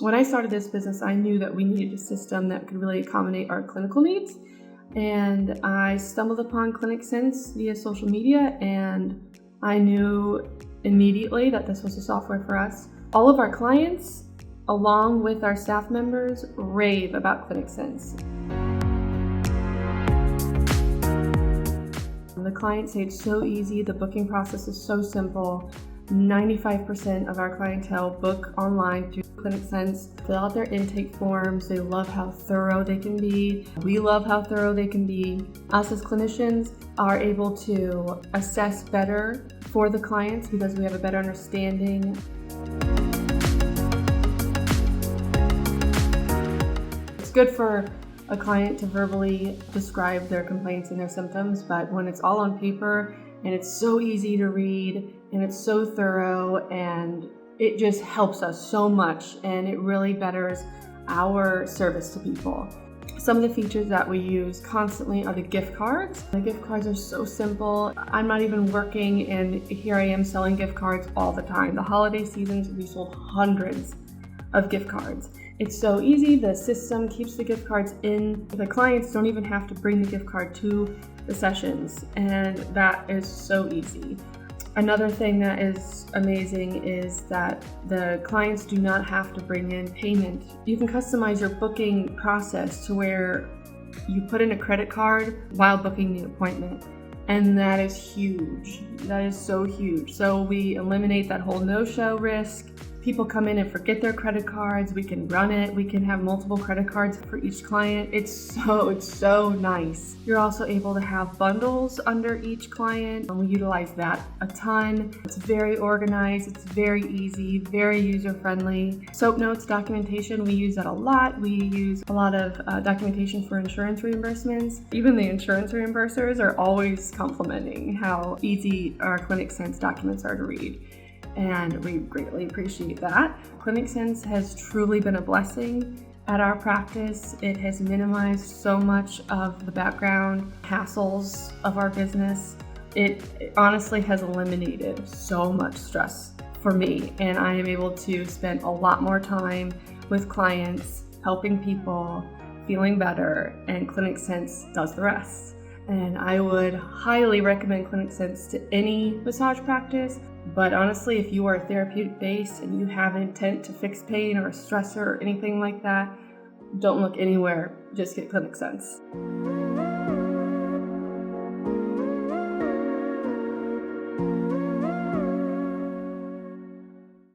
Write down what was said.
When I started this business, I knew that we needed a system that could really accommodate our clinical needs. And I stumbled upon ClinicSense via social media, and I knew immediately that this was a software for us. All of our clients, along with our staff members, rave about ClinicSense. The clients say it's so easy, the booking process is so simple. 95% of our clientele book online through ClinicSense, fill out their intake forms. They love how thorough they can be. We love how thorough they can be. Us as clinicians are able to assess better for the clients because we have a better understanding. It's good for a client to verbally describe their complaints and their symptoms, but when it's all on paper and it's so easy to read and it's so thorough, and it just helps us so much, and it really betters our service to people. Some of the features that we use constantly are the gift cards. The gift cards are so simple. I'm not even working, and here I am selling gift cards all the time. The holiday seasons, we sold hundreds of gift cards. It's so easy. The system keeps the gift cards in. The clients don't even have to bring the gift card to the sessions, and that is so easy. Another thing that is amazing is that the clients do not have to bring in payment. You can customize your booking process to where you put in a credit card while booking the appointment. And that is huge. That is so huge. So we eliminate that whole no-show risk. People come in and forget their credit cards. We can run it. We can have multiple credit cards for each client. It's so nice. You're also able to have bundles under each client, and we utilize that a ton. It's very organized. It's very easy, very user-friendly. Soap notes, documentation, we use that a lot. We use a lot of documentation for insurance reimbursements. Even the insurance reimbursers are always complimenting how easy our ClinicSense documents are to read. And we greatly appreciate that. ClinicSense has truly been a blessing at our practice. It has minimized so much of the background hassles of our business. It honestly has eliminated so much stress for me, and I am able to spend a lot more time with clients, helping people, feeling better, and ClinicSense does the rest. And I would highly recommend ClinicSense to any massage practice. But honestly, if you are therapeutic based and you have intent to fix pain or a stressor or anything like that, don't look anywhere. Just get ClinicSense.